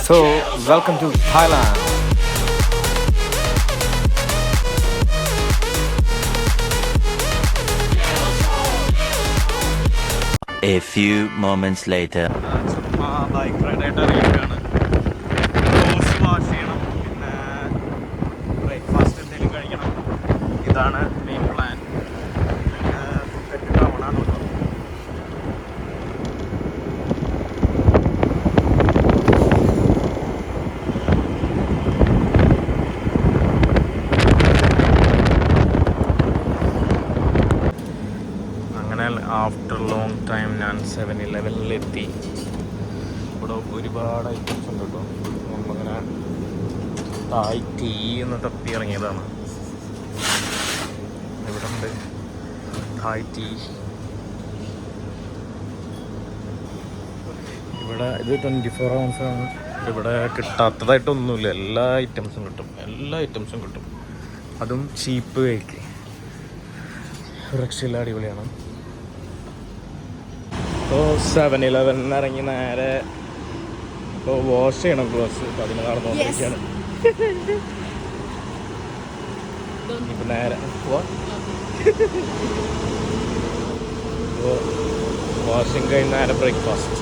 So, welcome to Thailand. A few moments later. Bike റൈഡായിട്ട് അറിയിക്കുകയാണ്. Close wash ചെയ്യണം, പിന്നെ ബ്രേക്ക്ഫാസ്റ്റ് എന്തെങ്കിലും കഴിക്കണം. ഇതാണ് മെയിൻ പ്ലാൻ. ടൗണാണ് കേട്ടോ. അങ്ങനെ ആഫ്റ്റർ ലോങ് ടൈം ഞാൻ 7-Eleven ഇവിടെ ഒരുപാട് ഐറ്റംസ് ഉണ്ട് കേട്ടോ. നമ്മളിങ്ങനെ തായ് ടീ എന്ന് തപ്പി ഇറങ്ങിയതാണ്. ഇവിടെ ഉണ്ട് തായ് ടീ. ഇവിടെ ഇത് 24 hours ആണ്. ഇവിടെ കിട്ടാത്തതായിട്ടൊന്നുമില്ല. എല്ലാ ഐറ്റംസും കിട്ടും. അതും ചീപ്പ് കഴിക്ക്. രക്ഷയില്ല, അടിപൊളിയാണ്. ഇപ്പോൾ 7-Eleven ഇറങ്ങി നേരെ ഇപ്പോൾ വാഷ് ചെയ്യണം ഗ്ലോസ്. അപ്പോൾ അതിന് നടന്നുകൊണ്ടിരിക്കുകയാണ്. ഇപ്പം നേരെ ഇപ്പോൾ വാഷിങ് കഴിഞ്ഞ് നേരെ ബ്രേക്ക്ഫാസ്റ്റ്.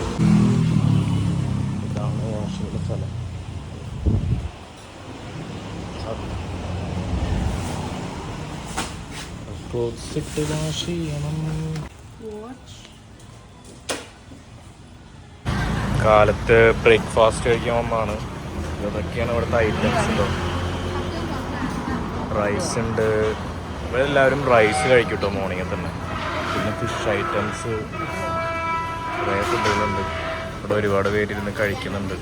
ഇതാണ് വാഷിങ്ങിൻ്റെ സ്ഥലം. ക്ലോത്ത്സ് ഇട്ട് വാഷ് ചെയ്യണം. കാലത്ത് ബ്രേക്ക്ഫാസ്റ്റ് കഴിക്കാൻ വന്നതാണ്. ഇതൊക്കെയാണ് ഇവിടുത്തെ ഐറ്റംസ് ഉണ്ടോ. റൈസ് ഉണ്ട്. ഇവിടെ എല്ലാവരും റൈസ് കഴിക്കും കേട്ടോ മോർണിംഗിൽ തന്നെ. പിന്നെ ഫിഷ് ഐറ്റംസ് കുറേ ഫുഡുകളുണ്ട്. ഇവിടെ ഒരുപാട് പേരിരുന്ന് കഴിക്കുന്നുണ്ട്.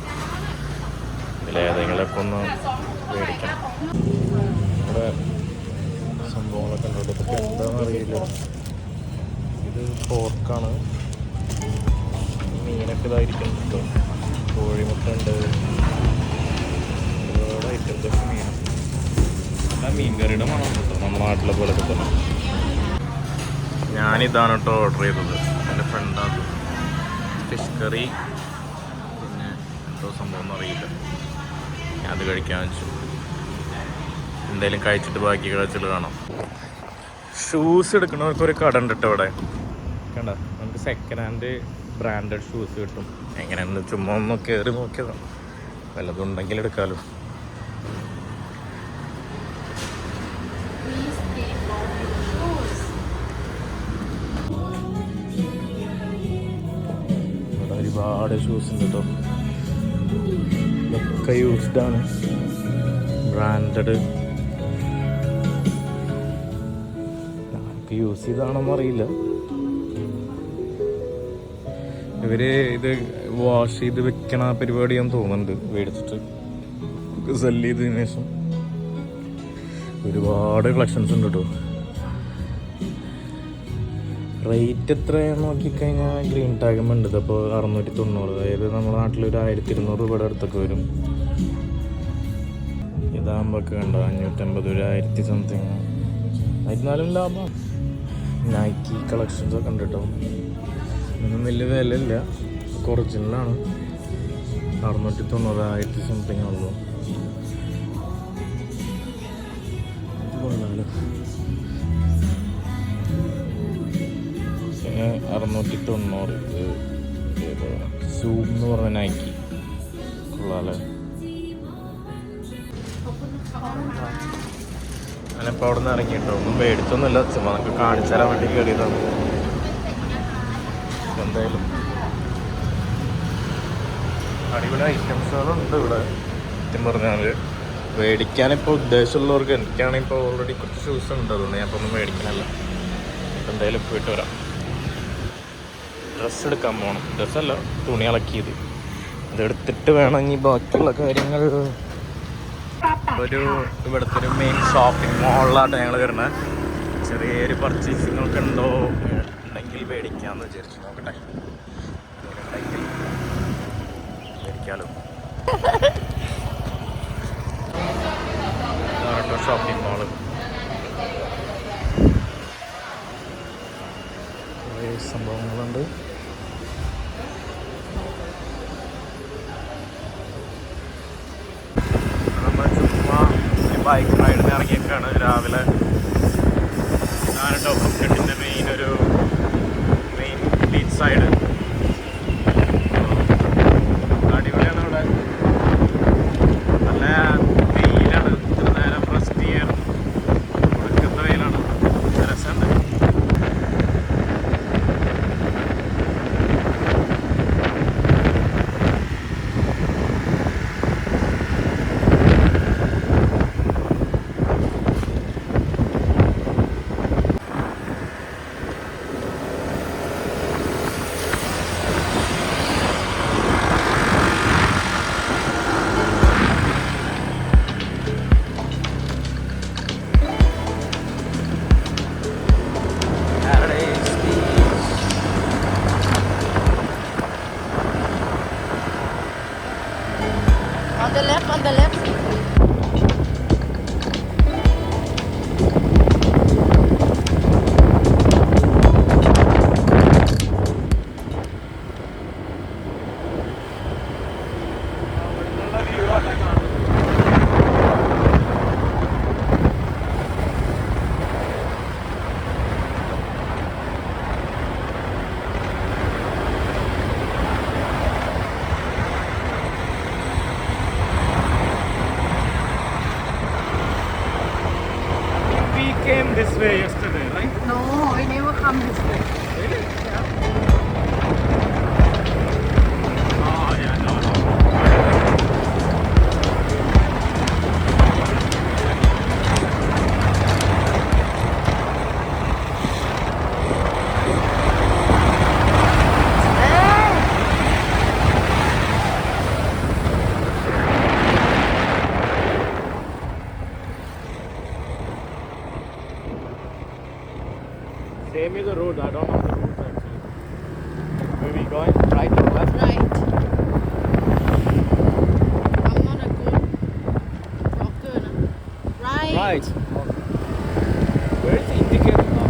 ഇതിലേതെങ്കിലുമൊക്കെ ഒന്ന് മേടിക്കണം. ഇവിടെ സംഭവങ്ങളൊക്കെ ഉണ്ട്. ഇതൊക്കെ എന്താണെന്ന് അറിയില്ല. ഇത് പോർക്കാണ്. മീനൊക്കെ ഇതായിരിക്കും കേട്ടോ. കോഴിമുട്ട ഉണ്ട്. ഒരുപാട് ഐറ്റംസൊക്കെ മീൻ. മീൻ കറിയുടെ മണം കേട്ടോ, നമ്മുടെ നാട്ടിലെ പോലൊക്കെ തന്നെ. ഞാനിതാണ് കേട്ടോ ഓർഡർ ചെയ്തത്. എൻ്റെ ഫ്രണ്ടാണ്. ഫിഷ് കറി, പിന്നെ എന്തോ സംഭവം ഒന്നും അറിയില്ല. ഞാൻ അത് കഴിക്കാൻ വെച്ചു. എന്തായാലും കഴിച്ചിട്ട് ബാക്കി കഴിച്ചിട്ട് കാണാം. ഷൂസ് എടുക്കണവർക്കൊരു കട ഉണ്ട് കേട്ടോ ഇവിടെ. കണ്ട, നമുക്ക് സെക്കൻഡ് ഹാൻഡ് ബ്രാൻഡഡ് ഷൂസ് കിട്ടും. എങ്ങനെയാണെന്ന് ചുമ്മാ ഒന്ന് കയറി നോക്കിയതാണ്. വല്ലതുണ്ടെങ്കിൽ എടുക്കാമല്ലോ. ഇവിടെ ഒരുപാട് ഷൂസ് ഉണ്ട് കേട്ടോ. ഇതൊക്കെ യൂസ്ഡ് ആണ്, ബ്രാൻഡഡ്. ആർക്ക് യൂസ് ചെയ്താണെന്ന് അറിയില്ല. ഇവര് ഇത് വാഷ് ചെയ്ത് വെക്കണ പരിപാടിയാന്ന് തോന്നുന്നുണ്ട്. മേടിച്ചിട്ട് സെല് ചെയ്തതിനു ശേഷം ഒരുപാട് കളക്ഷൻസ് ഉണ്ട് കേട്ടോ. റേറ്റ് എത്രയാണെന്ന് നോക്കിക്കഴിഞ്ഞാൽ ഗ്രീൻ ടാഗും ഉണ്ട്. അപ്പോൾ 690, അതായത് നമ്മുടെ നാട്ടിൽ ഒരു 1200 രൂപയുടെ അടുത്തൊക്കെ വരും. ഇതാകുമ്പോൾ ഒക്കെ കണ്ടോ 550, 1000 സംതിങ്. അതിനാലും ലാഭം. നൈക്കി കളക്ഷൻസൊക്കെ ഉണ്ട് കേട്ടോ. ഒന്നും വലിയ വിലയില്ല, ഒറിജിനലാണ്. 690, 1000 സംതിങ് ഉള്ളൂ. കൊള്ളാലോ. പിന്നെ 690 സൂം എന്ന് പറഞ്ഞ നൈക്കി. കൊള്ളാലോ. ഞാനിപ്പോൾ അവിടെ നിന്ന് ഇറങ്ങിയിട്ടോ. ഒന്നും മേടിച്ചൊന്നുമില്ല, ചുമ്മാ നമുക്ക് കാണിച്ചു തരാൻ വേണ്ടി കയറിയതാണ്. എന്തായാലും അടിപൊളി ഐറ്റംസുകളുണ്ട് ഇവിടെ. സത്യം പറഞ്ഞാൽ മേടിക്കാനിപ്പോൾ ഉദ്ദേശമുള്ളവർക്ക്, എനിക്കാണെങ്കിൽ ഇപ്പോൾ ഓൾറെഡി കുറച്ച് ഷൂസ് ഉണ്ട്. അതുകൊണ്ട് ഞാൻ ഇപ്പോൾ ഒന്നും മേടിക്കാനല്ല. എന്തായാലും പോയിട്ട് വരാം. ഡ്രസ്സ് എടുക്കാൻ പോകണം. ഡ്രസ്സല്ല, തുണി അലക്കിയത്. അതെടുത്തിട്ട് വേണമെങ്കിൽ ബാക്കിയുള്ള കാര്യങ്ങൾ. ഇവിടുത്തെ ഒരു മെയിൻ ഷോപ്പിംഗ് മോളിലാണ് ഞങ്ങൾ വരുന്നത്. ചെറിയൊരു പർച്ചേസിങ്ങൊക്കെ ഉണ്ടോ ഉണ്ടെങ്കിൽ മേടിക്കാമെന്ന് വിചാരിച്ചു. നോക്കട്ടെ, ഉണ്ടെങ്കിൽ മേടിക്കാമല്ലോ. ഇതാണ് ഷോപ്പിംഗ് മോള്. കുറേ സംഭവങ്ങളുണ്ട്. ബൈക്ക് റൈഡിന് ഇറങ്ങിയൊക്കെയാണ് രാവിലെ. ഇതാണ് ടോപ്പക്കെട്ടിൻ്റെ മെയിൻ ബീച്ച് സൈഡ്. അടിപൊളിയാണ് ഇവിടെ. നല്ല വെയിലാണ്, ഇത്ര നേരം റെസ്റ്റ് ചെയ്യാൻ കൊടുക്കുന്ന വെയിലാണ്. രസമുണ്ട്. On the left. Came this way yesterday, right? No, we never come this way. Really? Yeah. Oh, yeah, no. Same is the road. I don't know the route actually. Where we going? Right or left? Right. I'm not a good rocker. No? Right. Right. Where is the indicator now?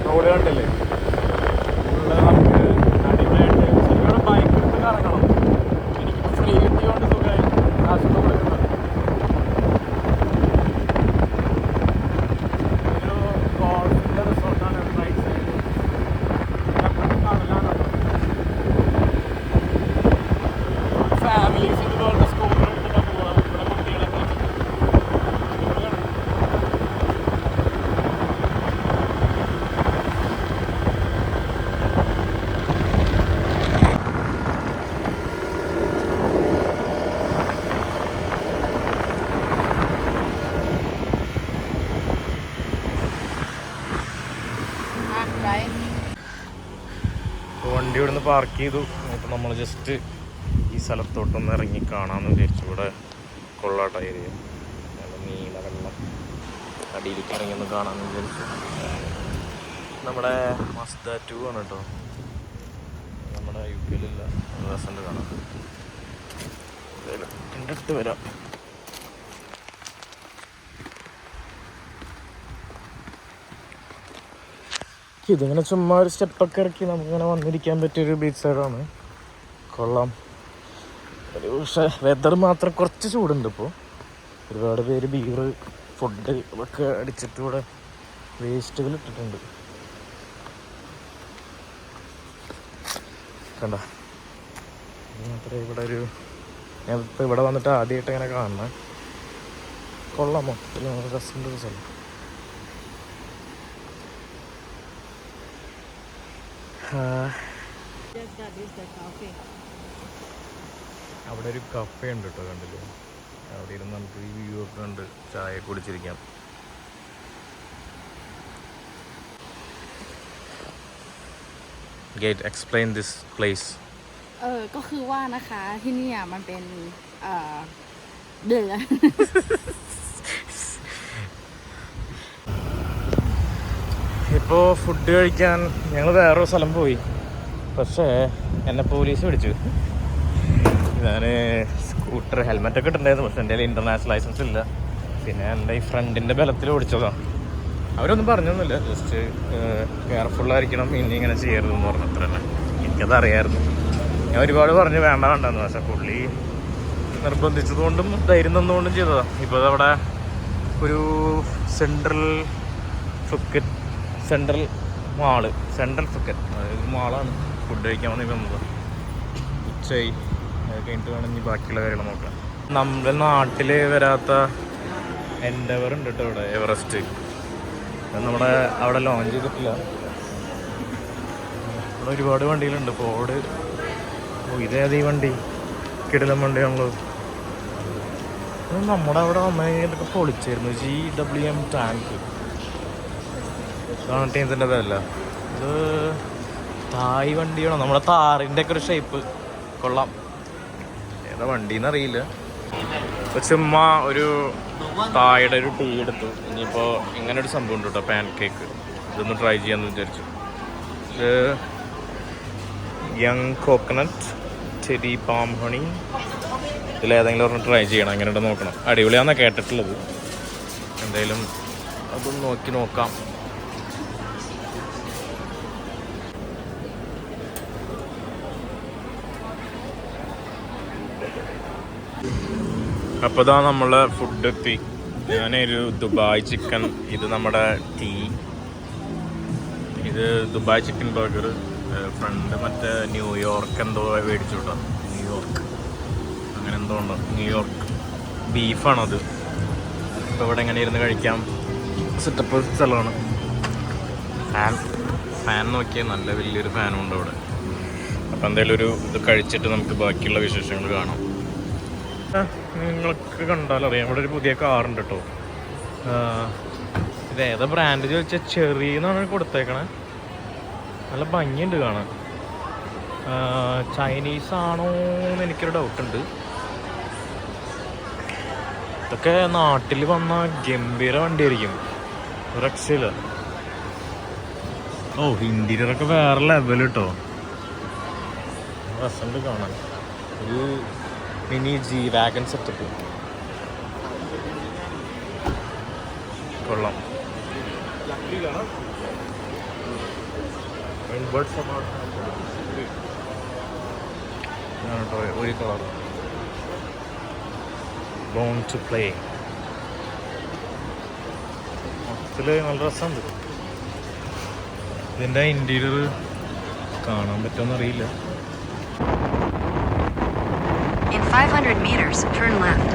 Road കണ്ടില്ലേ? Full നമുക്ക് അടിപൊളിയായിട്ട് ഇവിടെ bike എടുത്ത് കറങ്ങണം. എനിക്ക് free കിട്ടിയോണ്ട് സുഖമായി കാശൊക്കെ കൊടുക്കുന്നത്. ഒരു ഗോൾഫിൻ്റെ റിസോർട്ടാണ് റൈറ്റ് സൈഡ്. കടലാണ്. ഫാമിലീസ് ഇതുപോലത്തെ സ്കൂട്ടർ എടുത്തിട്ട് പോവാം. ഇവിടെ കുട്ടികളൊക്കെ വണ്ടി ഇവിടുന്ന് പാർക്ക് ചെയ്തു. അപ്പോൾ നമ്മൾ ജസ്റ്റ് ഈ സ്ഥലത്തോട്ടൊന്ന് ഇറങ്ങി കാണാമെന്ന് വിചാരിച്ചു. ഇവിടെ കൊള്ളാട്ട ഏരിയ, നീല വെള്ളം അടിയിലേക്ക് ഇറങ്ങി ഒന്ന് കാണാമെന്ന് വിചാരിച്ചു. നമ്മുടെ മസ്ത 2 ആണ് കേട്ടോ, നമ്മുടെ UK രസമുണ്ട് കാണാം. എൻ്റെ അടുത്ത് വരാം. ഇതിങ്ങനെ ചുമ്മാ ഒരു സ്റ്റെപ്പൊക്കെ ഇറക്കി നമുക്കിങ്ങനെ വന്നിരിക്കാൻ പറ്റിയൊരു ബീച്ച് സൈഡാണ്. കൊള്ളാം. ഒരു പക്ഷേ വെതർ മാത്രം കുറച്ച് ചൂടുണ്ട് ഇപ്പോൾ. ഒരുപാട് പേര് ബീർ ഫുഡ് ഒക്കെ അടിച്ചിട്ട് ഇവിടെ വേസ്റ്റുകൾ ഇട്ടിട്ടുണ്ട്. കണ്ട മാത്രമേ ഇവിടെ ഒരു, ഞാൻ ഇപ്പോൾ ഇവിടെ വന്നിട്ട് ആദ്യമായിട്ട് ഇങ്ങനെ കാണുന്നത്. കൊള്ളാം, മൊത്തത്തിൽ നമുക്ക് രസമുണ്ട് ഒരു സ്ഥലം. That is the cafe. അവിടെ ഒരു കഫേ ഉണ്ട് കേട്ടോ, കണ്ടില്ലേ? അവിടെ ഇരുന്ന് നമുക്ക് ഈ വ്യൂ ഒക്കെ ഉണ്ട്, ചായ കുടിച്ചിരിക്കാം. Gate, explain this place. ก็คือว่านะคะที่นี่มันเป็นเดือน ഇപ്പോൾ ഫുഡ് കഴിക്കാൻ ഞങ്ങൾ വേറൊരു സ്ഥലം പോയി, പക്ഷേ എന്നെ പോലീസ് പിടിച്ചു. ഞാൻ സ്കൂട്ടർ ഹെൽമെറ്റൊക്കെ ഇട്ടുണ്ടായിരുന്നു, പക്ഷെ എൻ്റെ കയ്യിൽ ഇൻ്റർനാഷണൽ ലൈസൻസ് ഇല്ല. പിന്നെ എൻ്റെ ഈ ഫ്രണ്ടിൻ്റെ ബലത്തിൽ ഓടിച്ചതാണ്. അവരൊന്നും പറഞ്ഞൊന്നുമില്ല, ജസ്റ്റ് കെയർഫുള്ളായിരിക്കണം, ഇനി ഇങ്ങനെ ചെയ്യരുതെന്ന് പറഞ്ഞു, അത്ര തന്നെ. എനിക്കത് അറിയായിരുന്നു. ഞാൻ ഒരുപാട് പറഞ്ഞു വേണ്ടെന്ന്, പക്ഷേ പുള്ളി നിർബന്ധിച്ചതുകൊണ്ടും ധൈര്യം തന്നുകൊണ്ടും ചെയ്തതാണ്. ഇപ്പോൾ അവിടെ ഒരു സെൻട്രൽ ഫുക്കറ്റ് അതൊരു മാളാണ്. ഫുഡ് കഴിക്കാൻ വന്നത് ഉച്ചയായി, അത് കഴിഞ്ഞിട്ട് വേണം ഇനി ബാക്കിയുള്ള കാര്യങ്ങൾ നോക്കാം. നമ്മുടെ നാട്ടിൽ വരാത്ത എൻഡവർ ഉണ്ട് കേട്ടോ ഇവിടെ, എവറസ്റ്റ്. നമ്മുടെ അവിടെ ലോഞ്ച് ചെയ്തിട്ടില്ല. ഇവിടെ ഒരുപാട് വണ്ടികളുണ്ട്. ഫോർഡ്, ഇതേത് ഈ വണ്ടി, കിടിലം വണ്ടിയാണല്ലോ. നമ്മുടെ അവിടെ വന്നു ഇതൊക്കെ പൊളിച്ചായിരുന്നു. GWM ടാങ്ക് ഇതാണ് ടീംസിൻ്റെ പേരല്ല. ഇത് തായ് വണ്ടിയാണോ, നമ്മുടെ താറിൻ്റെ ഒക്കെ ഒരു ഷേപ്പ്, കൊള്ളാം. ഏതാ വണ്ടിന്ന് അറിയില്ല. ഇപ്പോൾ ചുമ്മാ ഒരു തായുടെ ഒരു ടീ എടുത്തു. ഇനിയിപ്പോൾ ഇങ്ങനെ ഒരു സംഭവം ഉണ്ട് കേട്ടോ, പാൻ കേക്ക്. ഇതൊന്ന് ട്രൈ ചെയ്യാമെന്ന് വിചാരിച്ചു. ഇത് young coconut cherry palm honey, ഇതിലേതെങ്കിലും ഒരെണ്ണം ട്രൈ ചെയ്യണം, എങ്ങനെ ഉണ്ട് നോക്കണം. അടിപൊളിയാണെന്നാണ് കേട്ടിട്ടുള്ളത്. എന്തായാലും അതൊന്ന് നോക്കാം. അപ്പോൾ ഇതാ നമ്മളെ ഫുഡ് എത്തി. ഞാനൊരു ദുബായ് ചിക്കൻ, ഇത് നമ്മുടെ ടീ, ഇത് ദുബായ് ചിക്കൻ ബർഗർ. ഫ്രണ്ട് മറ്റേ ന്യൂയോർക്ക് എന്തോ മേടിച്ചു കേട്ടോ, ന്യൂയോർക്ക് അങ്ങനെ എന്തോ ഉണ്ടോ, ന്യൂയോർക്ക് ബീഫാണത്. ഇപ്പോൾ ഇവിടെ എങ്ങനെ ഇരുന്ന് കഴിക്കാം, സെറ്റപ്പ് സ്ഥലമാണ്. ഫാൻ നോക്കിയാൽ നല്ല വലിയൊരു ഫാനും ഉണ്ട് ഇവിടെ. അപ്പോൾ എന്തായാലും ഇത് കഴിച്ചിട്ട് നമുക്ക് ബാക്കിയുള്ള വിശേഷങ്ങൾ കാണാം. നിങ്ങൾക്ക് കണ്ടാലറിയാം, ഇവിടെ ഒരു പുതിയ കാറുണ്ട് കേട്ടോ. ഇത് ഏതാ ബ്രാൻഡ് ചോദിച്ചാൽ ചെറി എന്നാണ് കൊടുത്തേക്കണേ. നല്ല ഭംഗിയുണ്ട് കാണാൻ. ചൈനീസ് ആണോ എന്ന് എനിക്കൊരു ഡൗട്ടുണ്ട്. ഇതൊക്കെ നാട്ടിൽ വന്ന ഗംഭീര വണ്ടിയായിരിക്കും, രക്ഷയില്ല. ഇന്റീരിയറൊക്കെ വേറെ ലെവൽ കേട്ടോ, രസമുണ്ട് കാണാൻ. ഒരു മിനി G-Wagon സെറ്റപ്പ് കൊള്ളാം. ഒരു കളർ ബോൺ ടു പ്ലേ. മൊത്തത്തിൽ നല്ല രസമുണ്ട്. ഇതിൻ്റെ ഇൻറ്റീരിയർ കാണാൻ പറ്റുമെന്നറിയില്ല. In 500 meters, turn left.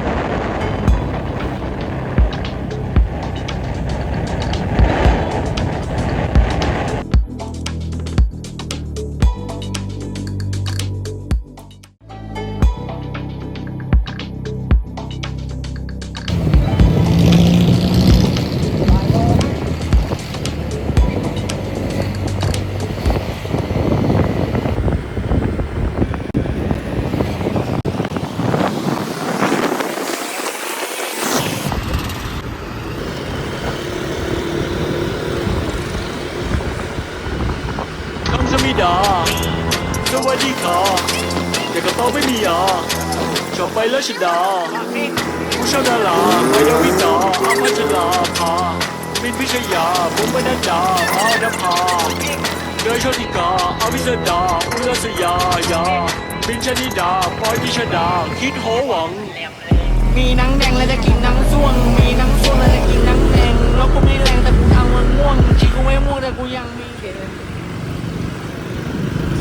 มีหนังแดงแล้วจะกินหนังส้วงมีหนังส้วงแล้วจะกินหนังแดงแล้วกูไม่แรงแต่กูทำมันง่วงชีกูไม่ม่วงแต่กูยังมี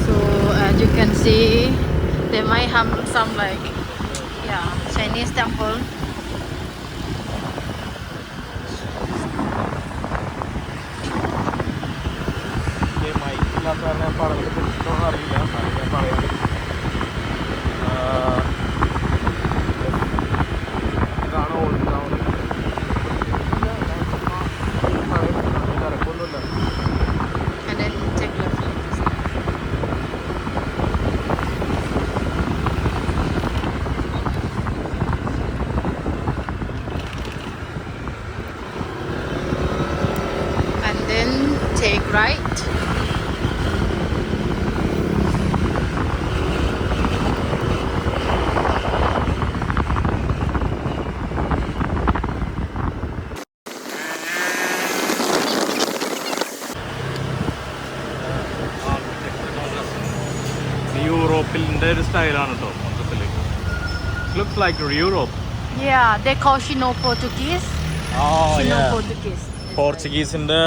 So as you can see, they might have some like Chinese temple. മൈക്കില്ലാത്ത തന്നെ പടത്തിൽ അറിയില്ല. പറയാം. ഇതാണ് ഓൾഡ് ടൗൺ. തിരക്കൊന്നുമില്ല. And then take left like this. And then take right. യൂറോപ്പിൻ്റെ ഒരു സ്റ്റൈലാണ് കേട്ടോ മൊത്തത്തിൽ. Looks like Europe. Yeah, they call Chino Portuguese. Chino Portuguese. പോർച്ചുഗീസിൻ്റെ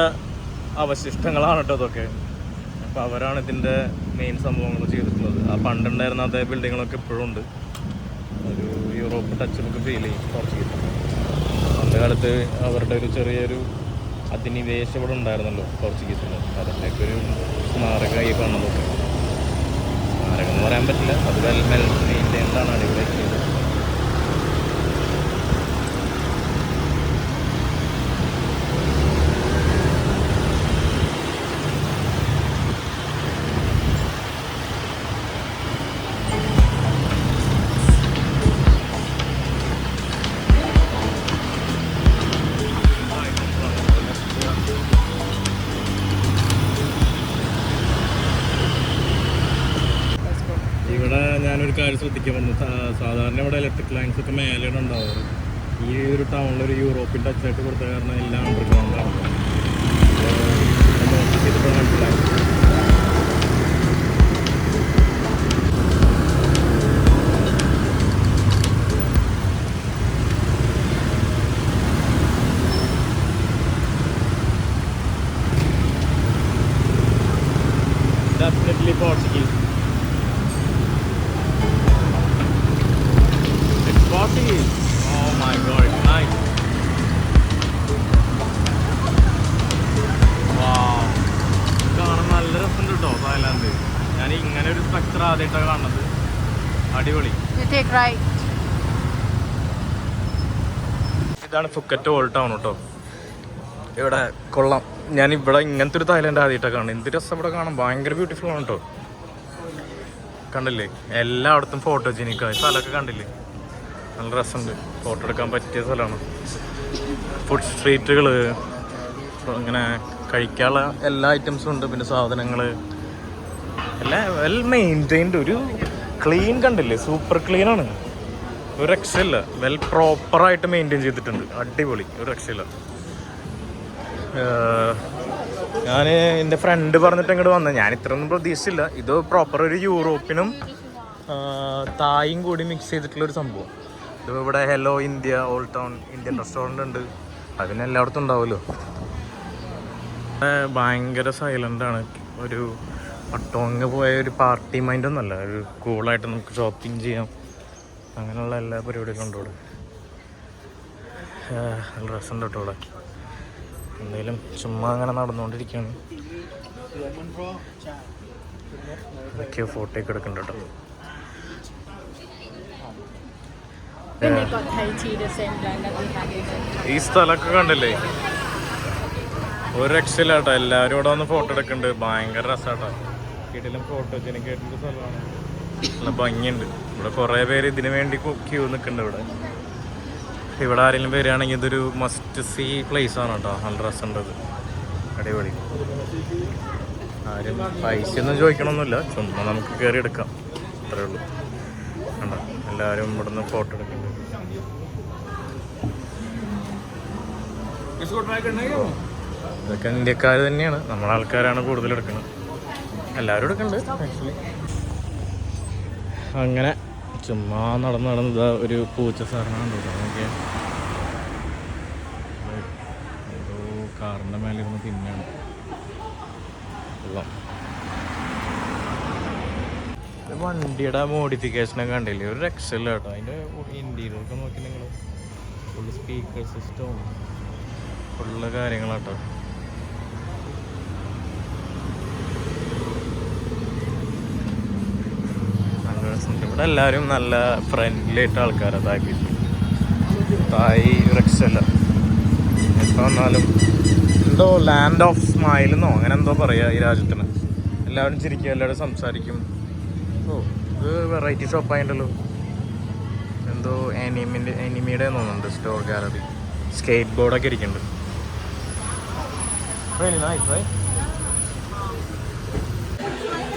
അവശിഷ്ടങ്ങളാണ് കേട്ടോ ഇതൊക്കെ. അപ്പോൾ അവരാണ് ഇതിൻ്റെ മെയിൻ സംഭവങ്ങൾ ചെയ്തിട്ടുള്ളത്. ആ പണ്ടുണ്ടായിരുന്ന അതേ ബിൽഡിങ്ങുകളൊക്കെ ഇപ്പോഴും ഉണ്ട്. ഒരു യൂറോപ്പ് ടച്ച് നമുക്ക് ഫീൽ ചെയ്യും പോർച്ചുഗീസ്. പണ്ട് കാലത്ത് അവരുടെ ഒരു ചെറിയൊരു അധിനിവേശം ഇവിടെ ഉണ്ടായിരുന്നല്ലോ പോർച്ചുഗീസിന്. അതിൻ്റെയൊക്കെ ഒരു സ്മാരകമായി കാണുന്നതൊക്കെ. സ്മാരകം എന്ന് പറയാൻ പറ്റില്ല, അത് വെൽ മെയിൻറ്റൈൻഡാണ്, അടിപൊളി ചെയ്തത്. ഇവിടെ ഞാനൊരു കാര്യം ശ്രദ്ധിക്കാൻ വന്നു. സാധാരണ ഇവിടെ ഇലക്ട്രിക് ലൈൻസ് ഒക്കെ മേലെയാണ് ഉണ്ടാവാറ്. ഈ ഒരു ടൗണിൽ ഒരു യൂറോപ്യൻ ടച്ചായിട്ട് കൊടുത്ത കാരണം എല്ലാം അണ്ടർഗ്രൗണ്ടാണ്. നോട്ടീസ് ചെയ്തിട്ട് മനസ്സിലായി. Definitely Portuguese. It's Portuguese. Oh my god, it's nice. Wow. കാണാൻ നല്ല രസമുണ്ട് കേട്ടോ തായ്ലാൻഡ്. ഞാൻ ഇങ്ങനെ ഒരു സ്ട്രക്ചർ ആദ്യമായിട്ടാണ് കാണുന്നത്. അടിപൊളി. You take right. ഇതാണ് ഫുക്കറ്റ് ഓൾഡ് ടൗൺ കേട്ടോ. ഇവിടെ കൊള്ളാം. ഞാൻ ഇവിടെ ഇങ്ങനത്തെ ഒരു തായ്ലാൻഡ് ആദ്യമായിട്ടാണ് കാണുന്നത്. എന്ത് രസം ഇവിടെ കാണാൻ, ഭയങ്കര ബ്യൂട്ടിഫുൾ ആണ് കേട്ടോ. കണ്ടില്ലേ, എല്ലായിടത്തും ഫോട്ടോജനിക്കായി സ്ഥലമൊക്കെ കണ്ടില്ലേ, നല്ല രസമുണ്ട്. ഫോട്ടോ എടുക്കാൻ പറ്റിയ സ്ഥലമാണ്. ഫുഡ് സ്ട്രീറ്റുകൾ, ഇങ്ങനെ കഴിക്കാനുള്ള എല്ലാ ഐറ്റംസും ഉണ്ട്. പിന്നെ സാധനങ്ങൾ എല്ലാം വെൽ മെയിൻറ്റൈൻഡ്. ഒരു ക്ലീൻ കണ്ടില്ലേ, സൂപ്പർ ക്ലീനാണ്. ഒരു രക്ഷയില്ല. വെൽ പ്രോപ്പറായിട്ട് മെയിൻറ്റെയിൻ ചെയ്തിട്ടുണ്ട്. അടിപൊളി, ഒരു രക്ഷയില്ല. ഞാൻ എൻ്റെ ഫ്രണ്ട് പറഞ്ഞിട്ട് ഇങ്ങോട്ട് വന്നത്. ഞാൻ ഇത്രയൊന്നും പ്രതീക്ഷിച്ചില്ല. ഇത് പ്രോപ്പർ ഒരു യൂറോപ്പിനും തായും കൂടി മിക്സ് ചെയ്തിട്ടുള്ളൊരു സംഭവം. ഇത് ഇവിടെ hello India old town Indian restaurant ഉണ്ട്. അതിന് എല്ലായിടത്തും ഉണ്ടാവുമല്ലോ. ഭയങ്കര സൈലൻ്റാണ്. ഒരു ഒട്ടോങ്ങ് പോയ ഒരു പാർട്ടി മൈൻഡൊന്നുമല്ല. ഒരു കൂളായിട്ട് നമുക്ക് ഷോപ്പിംഗ് ചെയ്യാം. അങ്ങനെയുള്ള എല്ലാ പരിപാടികളും ഉണ്ട് ഇവിടെ. നല്ല രസമുണ്ട് കേട്ടോ ഇവിടെ. എന്തായാലും ചുമ്മാ അങ്ങനെ നടന്നുകൊണ്ടിരിക്കുകയാണ്. ഇതൊക്കെയോ ഫോട്ടോയൊക്കെ എടുക്കുന്നുണ്ട് കേട്ടോ. When they got Thai tea, the same brand that we had in ഈ സ്ഥലമൊക്കെ കണ്ടില്ലേ, ഒരു രക്ഷയില്ല കേട്ടോ. എല്ലാവരും ഇവിടെ വന്ന് ഫോട്ടോ എടുക്കുന്നുണ്ട്. ഭയങ്കര രസമാട്ടോ. വീട്ടിലും ഫോട്ടോജനിക് ആയിട്ടുള്ള സ്ഥലമാണ്. നല്ല ഭംഗിയുണ്ട്. ഇവിടെ കുറേ പേര് ഇതിനു വേണ്ടി ക്യൂ നിൽക്കുന്നുണ്ട്. ഇവിടെ ആരെങ്കിലും വരികയാണെങ്കിൽ ഇതൊരു മസ്റ്റ് സീ പ്ലേസ് ആണ് കേട്ടോ. നല്ല രസമുണ്ടത്, അടിപൊളി. ആരും പൈസയൊന്നും ചോദിക്കണമെന്നില്ല, ചുമ്മാ നമുക്ക് കയറി എടുക്കാം, അത്രേ ഉള്ളൂ. കണ്ടോ, എല്ലാവരും ഇവിടെ നിന്ന് ഫോട്ടോ എടുക്കുന്നുണ്ട്. ഇതൊക്കെ ഇന്ത്യക്കാർ തന്നെയാണ്, നമ്മുടെ ആൾക്കാരാണ് കൂടുതൽ എടുക്കുന്നത്. എല്ലാവരും എടുക്കുന്നുണ്ട് ആക്ച്വലി. അങ്ങനെ ചുമ്മാ നടന്ന് ഒരു പൂച്ച സാധനം നോക്കിയാൽ ഏതോ കാറിൻ്റെ മേലെ ഇരുന്ന് തിന്നാണ്. വണ്ടിയുടെ മോഡിഫിക്കേഷനൊക്കെ കണ്ടില്ലേ, ഒരു രക്ഷയില്ല കേട്ടോ. അതിൻ്റെ ഇൻറ്റീരിയറൊക്കെ നോക്കി നിങ്ങൾ, ഫുള്ള് സ്പീക്കർ സിസ്റ്റവും ഫുള്ള് കാര്യങ്ങളാട്ടോ. ഇവിടെ എല്ലാവരും നല്ല ഫ്രണ്ട്ലി ആയിട്ട് ആൾക്കാരാണ് തായ് പീപ്പിൾ. തായ് രക്ഷല്ല. എപ്പോൾ വന്നാലും എന്തോ ലാൻഡ് ഓഫ് സ്മൈലെന്നോ അങ്ങനെ എന്തോ പറയുക ഈ രാജ്യത്തിന്. എല്ലാവരും ചിരിക്കും, എല്ലാവരും സംസാരിക്കും. ഓ ഇത് വെറൈറ്റി ഷോപ്പായിട്ടുണ്ടല്ലോ. എന്തോ എനിമിയുടെ തോന്നുന്നുണ്ട്. സ്റ്റോർ ഗാലറി, സ്കേറ്റ് ബോർഡൊക്കെ ഇരിക്കുന്നുണ്ട്.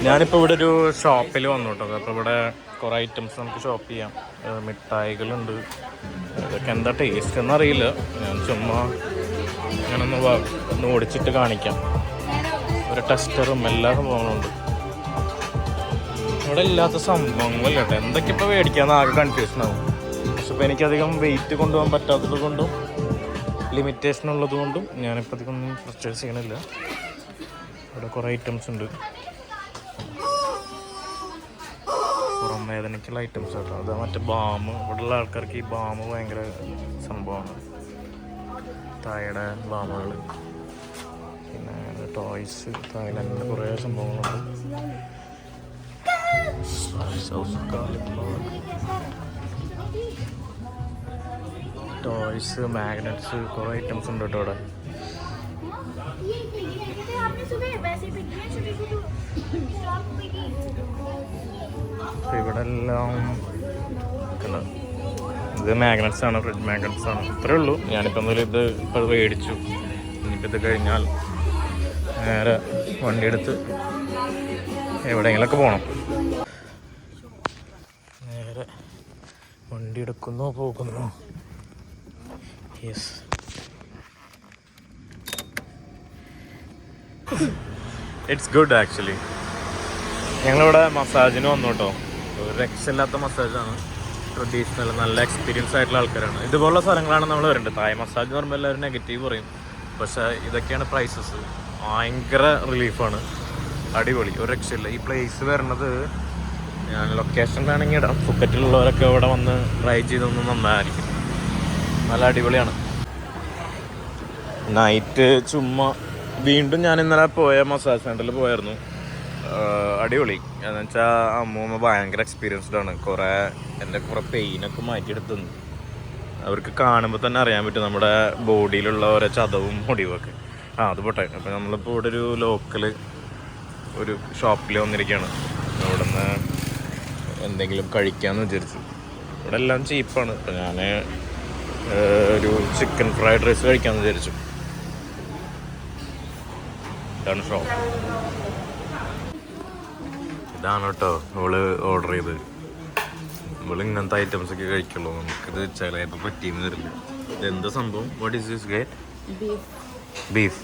ഞാനിപ്പോൾ ഇവിടെ ഒരു ഷോപ്പിൽ വന്നു കേട്ടോ. അപ്പോൾ ഇവിടെ കുറേ ഐറ്റംസ് നമുക്ക് ഷോപ്പ് ചെയ്യാം. മിഠായികളുണ്ട്. ഇതൊക്കെ എന്താ ടേസ്റ്റ് എന്നറിയില്ല. ഞാൻ ചുമ്മാ ഒന്ന് ഓടിച്ചിട്ട് കാണിക്കാം. ഒരു ടെസ്റ്ററും എല്ലാ സംഭവങ്ങളും ഉണ്ട്. ഇവിടെ ഇല്ലാത്ത സംഭവങ്ങളല്ല കേട്ടോ. എന്തൊക്കെ ഇപ്പോൾ മേടിക്കാമെന്ന് ആകെ കൺഫ്യൂഷൻ ആവും. പക്ഷെ ഇപ്പോൾ എനിക്കധികം വെയിറ്റ് കൊണ്ടുപോകാൻ പറ്റാത്തത് കൊണ്ടും ലിമിറ്റേഷൻ ഉള്ളത് കൊണ്ടും ഞാനിപ്പോൾ അധികം ഒന്നും പർച്ചേസ് ചെയ്യണില്ല. ഇവിടെ കുറേ ഐറ്റംസ് ഉണ്ട്. പുറം വേദനയ്ക്കുള്ള ഐറ്റംസ് കേട്ടോ. അത് മറ്റേ ബാം. ഇവിടെയുള്ള ആൾക്കാർക്ക് ഈ ബാം ഭയങ്കര സംഭവമാണ്. തായയുടെ ബാമുകൾ, പിന്നെ ടോയ്സ്, തായ്ലൻഡിൻ്റെ കുറേ സംഭവങ്ങളുണ്ട്. ടോയ്സ്, മാഗ്നറ്റ്സ്, കുറേ ഐറ്റംസ് ഉണ്ട് കേട്ടോ ഇവിടെ. ഇവിടെ എല്ലാം ഇത് മാഗ്നറ്റ്സ് ആണ്, ഫ്രിഡ്ജ് മാഗ്നറ്റ്സ് ആണ്. ഇത്രേ ഉള്ളൂ. ഞാനിപ്പോൾ എന്തായാലും ഇത് ഇപ്പോൾ മേടിച്ചു. ഇനിയിപ്പോൾ ഇത് കഴിഞ്ഞാൽ നേരെ വണ്ടിയെടുത്ത് എവിടെയെങ്കിലൊക്കെ പോകണം. നേരെ വണ്ടി എടുക്കുന്നോ പോകുന്നോ. Yes, it's good actually. ഞങ്ങളിവിടെ മസാജിന് വന്നു കേട്ടോ. ഒരു രക്ഷയില്ലാത്ത മസാജാണ്. ട്രഡീഷണൽ നല്ല എക്സ്പീരിയൻസ് ആയിട്ടുള്ള ആൾക്കാരാണ്. ഇതുപോലുള്ള സ്ഥലങ്ങളാണ് നമ്മൾ വരേണ്ടത്. തായ് മസാജ് എന്ന് പറയുമ്പോൾ എല്ലാവരും നെഗറ്റീവ് പറയും. പക്ഷേ ഇതൊക്കെയാണ് പ്രൈസസ്. ഭയങ്കര റിലീഫാണ്. അടിപൊളി, ഒരു രക്ഷയില്ല. ഈ പ്ലേസ് വരണത് ഞാൻ ലൊക്കേഷൻ വേണമെങ്കിൽ ഇടാം. ഫുക്കറ്റിലുള്ളവരൊക്കെ ഇവിടെ വന്ന് ട്രൈ ചെയ്തൊന്നും നന്നായിരിക്കും. നല്ല അടിപൊളിയാണ്. നൈറ്റ് ചുമ്മാ വീണ്ടും ഞാൻ ഇന്നലെ പോയ മസാജ് സെൻ്ററിൽ പോയായിരുന്നു. അടിപൊളി. എന്ന് വെച്ചാൽ അമ്മൂമ്മ ഭയങ്കര എക്സ്പീരിയൻസ്ഡ് ആണ്. എൻ്റെ കുറേ പെയിനൊക്കെ മാറ്റിയെടുത്തു. അവർക്ക് കാണുമ്പോൾ തന്നെ അറിയാൻ പറ്റും നമ്മുടെ ബോഡിയിലുള്ള ഓരോ ചതവും മുടിവൊക്കെ. അത് പോട്ടെ. അപ്പോൾ നമ്മളിപ്പോൾ ഇവിടെ ഒരു ലോക്കൽ ഒരു ഷോപ്പിൽ വന്നിരിക്കുകയാണ്. അവിടെ നിന്ന് എന്തെങ്കിലും കഴിക്കാമെന്ന് വിചാരിച്ചു. ഇവിടെ എല്ലാം ചീപ്പാണ്. അപ്പോൾ ഞാൻ ഒരു ചിക്കൻ ഫ്രൈഡ് റൈസ് കഴിക്കാമെന്ന് വിചാരിച്ചു. ഇതാണ് ഷോപ്പ്. ഇതാണ് കേട്ടോ ഇവള് ഓർഡർ ചെയ്ത്. ഇവള് ഇങ്ങനത്തെ ഐറ്റംസ് ഒക്കെ കഴിക്കുള്ളൂ. നമുക്കിത് ചിലപ്പോൾ പറ്റിയെന്ന് തരില്ല. ഇതെന്താ സംഭവം? What is this gate? Beef.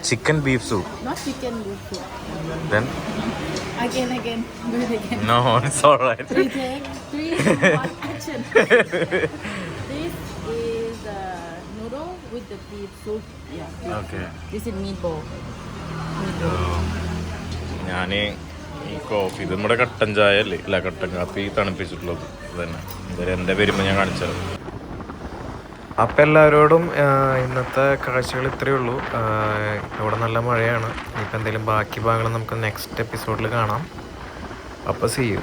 Chicken beef soup. Not chicken beef soup. Then? Again. Do it again. No, it's alright. 3 take, 3, 1, action. This is noodle with the beef soup. Yeah. Beef Okay. soup. This is meatball. ഞാൻ ഈ coffee, ഇത് നമ്മുടെ കട്ടൻ ചായ അല്ലേ? അല്ല, കട്ടൻ കാപ്പി തണുപ്പിച്ചിട്ടുള്ളത് തന്നെ. എന്തായാലും എൻ്റെ വരുമ്പോൾ ഞാൻ കാണിച്ചത്. അപ്പം എല്ലാവരോടും ഇന്നത്തെ കാഴ്ചകൾ ഇത്രയേ ഉള്ളൂ. ഇവിടെ നല്ല മഴയാണ്. ഇപ്പം എന്തെങ്കിലും ബാക്കി ഭാഗങ്ങൾ നമുക്ക് നെക്സ്റ്റ് എപ്പിസോഡിൽ കാണാം. അപ്പോൾ see you.